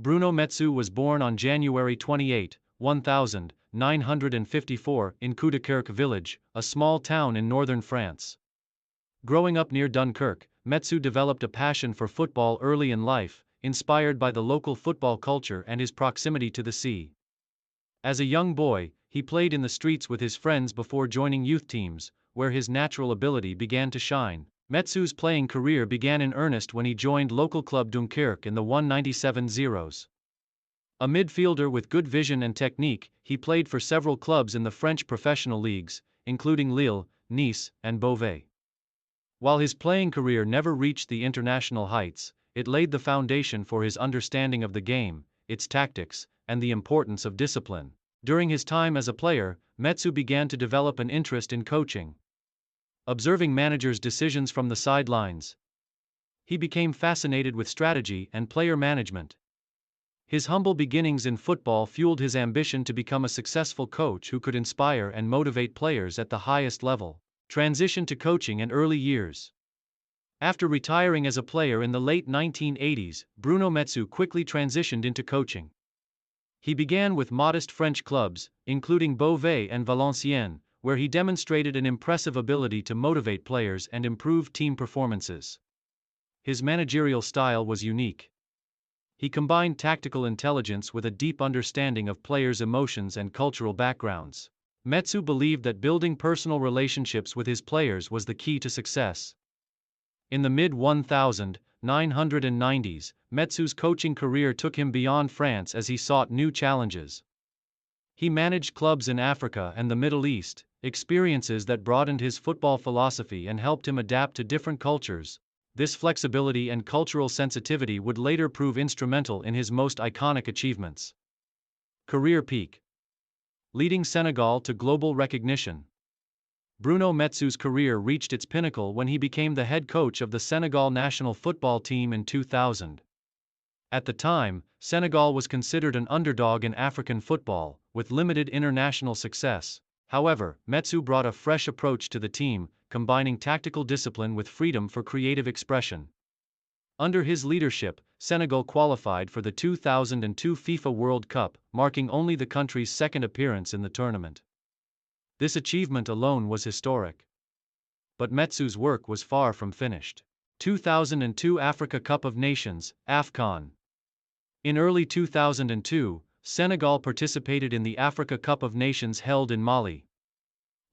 Bruno Metsu was born on January 28, 1954, in Coudekerque village, a small town in northern France. Growing up near Dunkirk, Metsu developed a passion for football early in life, inspired by the local football culture and his proximity to the sea. As a young boy, he played in the streets with his friends before joining youth teams, where his natural ability began to shine. Metsu's playing career began in earnest when he joined local club Dunkirk in the 197 Zeros. A midfielder with good vision and technique, he played for several clubs in the French professional leagues, including Lille, Nice, and Beauvais. While his playing career never reached the international heights, it laid the foundation for his understanding of the game, its tactics, and the importance of discipline. During his time as a player, Metsu began to develop an interest in coaching. Observing managers' decisions from the sidelines, he became fascinated with strategy and player management. His humble beginnings in football fueled his ambition to become a successful coach who could inspire and motivate players at the highest level. Transition to coaching in early years. After retiring as a player in the late 1980s, Bruno Metsu quickly transitioned into coaching. He began with modest French clubs, including Beauvais and Valenciennes, where he demonstrated an impressive ability to motivate players and improve team performances. His managerial style was unique. He combined tactical intelligence with a deep understanding of players' emotions and cultural backgrounds. Metsu believed that building personal relationships with his players was the key to success. In the mid-1990s, Metsu's coaching career took him beyond France as he sought new challenges. He managed clubs in Africa and the Middle East, experiences that broadened his football philosophy and helped him adapt to different cultures. This flexibility and cultural sensitivity would later prove instrumental in his most iconic achievements. Career peak. Leading Senegal to global recognition. Bruno Metsu's career reached its pinnacle when he became the head coach of the Senegal national football team in 2000. At the time, Senegal was considered an underdog in African football, with limited international success. However, Metsu brought a fresh approach to the team, combining tactical discipline with freedom for creative expression. Under his leadership, Senegal qualified for the 2002 FIFA World Cup, marking only the country's second appearance in the tournament. This achievement alone was historic. But Metsu's work was far from finished. 2002 Africa Cup of Nations, AFCON. In early 2002, Senegal participated in the Africa Cup of Nations held in Mali.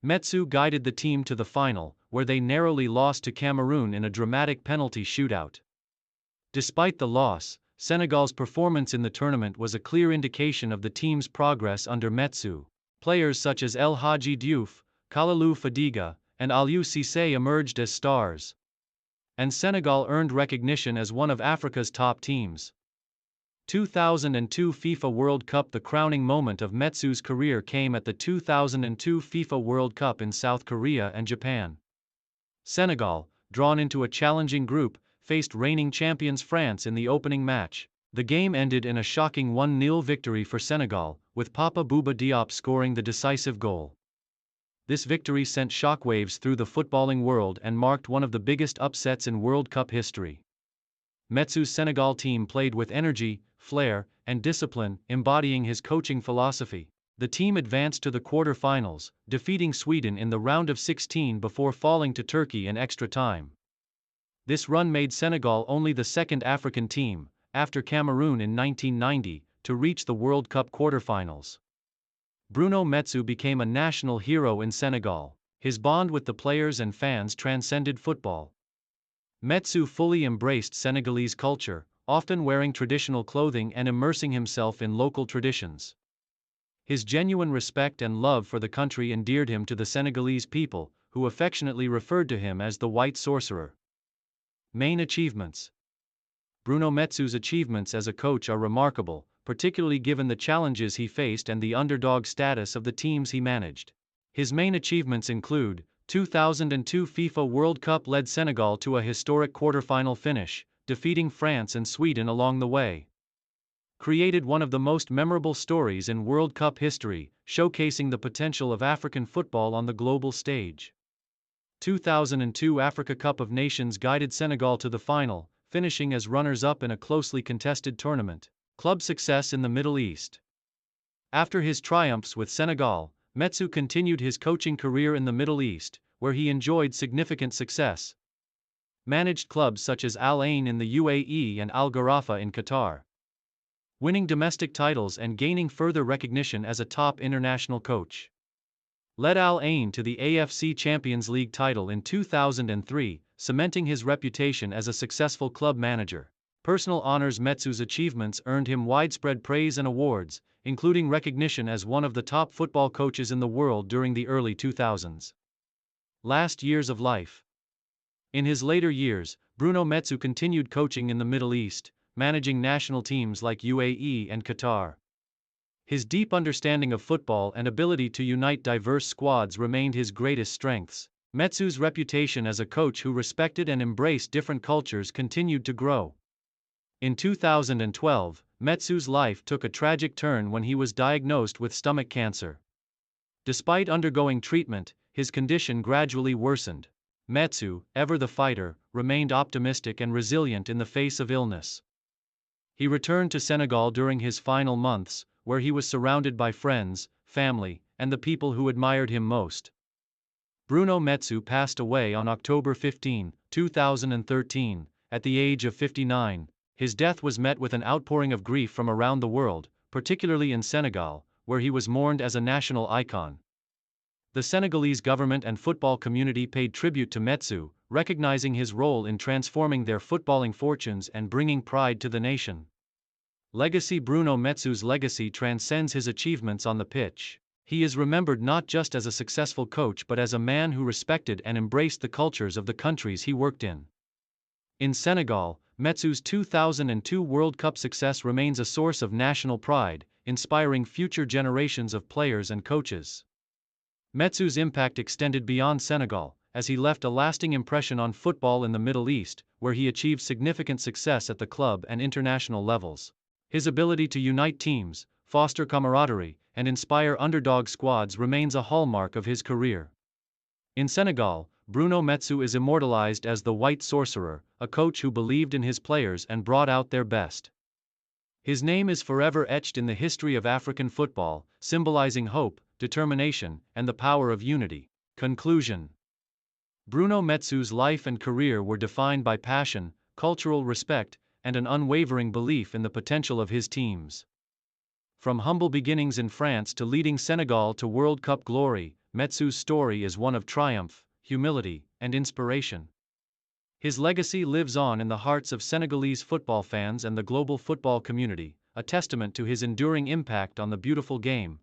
Metsu guided the team to the final, where they narrowly lost to Cameroon in a dramatic penalty shootout. Despite the loss, Senegal's performance in the tournament was a clear indication of the team's progress under Metsu. Players such as El Hadji Diouf, Kalilou Fadiga, and Aliou Cissé emerged as stars. And Senegal earned recognition as one of Africa's top teams. 2002 FIFA World Cup. The crowning moment of Metsu's career came at the 2002 FIFA World Cup in South Korea and Japan. Senegal, drawn into a challenging group, faced reigning champions France in the opening match. The game ended in a shocking 1-0 victory for Senegal, with Papa Bouba Diop scoring the decisive goal. This victory sent shockwaves through the footballing world and marked one of the biggest upsets in World Cup history. Metsu's Senegal team played with energy, flair, and discipline, embodying his coaching philosophy. The team advanced to the quarter-finals, defeating Sweden in the round of 16 before falling to Turkey in extra time. This run made Senegal only the second African team, after Cameroon in 1990, to reach the World Cup quarterfinals. Bruno Metsu became a national hero in Senegal. His bond with the players and fans transcended football. Metsu fully embraced Senegalese culture, often wearing traditional clothing and immersing himself in local traditions. His genuine respect and love for the country endeared him to the Senegalese people, who affectionately referred to him as the White Sorcerer. Main achievements. Bruno Metsu's achievements as a coach are remarkable, particularly given the challenges he faced and the underdog status of the teams he managed. His main achievements include: 2002 FIFA World Cup led Senegal to a historic quarterfinal finish, defeating France and Sweden along the way. Created one of the most memorable stories in World Cup history, showcasing the potential of African football on the global stage. 2002 Africa Cup of Nations guided Senegal to the final, finishing as runners-up in a closely contested tournament. Club success in the Middle East. After his triumphs with Senegal, Metsu continued his coaching career in the Middle East, where he enjoyed significant success. Managed clubs such as Al Ain in the UAE and Al Gharafa in Qatar, winning domestic titles and gaining further recognition as a top international coach. Led Al Ain to the AFC Champions League title in 2003, cementing his reputation as a successful club manager. Personal honors. Metsu's achievements earned him widespread praise and awards, including recognition as one of the top football coaches in the world during the early 2000s. Last years of life. In his later years, Bruno Metsu continued coaching in the Middle East, managing national teams like UAE and Qatar. His deep understanding of football and ability to unite diverse squads remained his greatest strengths. Metsu's reputation as a coach who respected and embraced different cultures continued to grow. In 2012, Metsu's life took a tragic turn when he was diagnosed with stomach cancer. Despite undergoing treatment, his condition gradually worsened. Metsu, ever the fighter, remained optimistic and resilient in the face of illness. He returned to Senegal during his final months, where he was surrounded by friends, family, and the people who admired him most. Bruno Metsu passed away on October 15, 2013, at the age of 59. His death was met with an outpouring of grief from around the world, particularly in Senegal, where he was mourned as a national icon. The Senegalese government and football community paid tribute to Metsu, recognizing his role in transforming their footballing fortunes and bringing pride to the nation. Legacy. Bruno Metsu's legacy transcends his achievements on the pitch. He is remembered not just as a successful coach but as a man who respected and embraced the cultures of the countries he worked in. In Senegal, Metsu's 2002 World Cup success remains a source of national pride, inspiring future generations of players and coaches. Metsu's impact extended beyond Senegal, as he left a lasting impression on football in the Middle East, where he achieved significant success at the club and international levels. His ability to unite teams, foster camaraderie, and inspire underdog squads remains a hallmark of his career. In Senegal, Bruno Metsu is immortalized as the White Sorcerer, a coach who believed in his players and brought out their best. His name is forever etched in the history of African football, symbolizing hope, determination, and the power of unity. Conclusion. Bruno Metsu's life and career were defined by passion, cultural respect, and an unwavering belief in the potential of his teams. From humble beginnings in France to leading Senegal to World Cup glory, Metsu's story is one of triumph, humility, and inspiration. His legacy lives on in the hearts of Senegalese football fans and the global football community, a testament to his enduring impact on the beautiful game.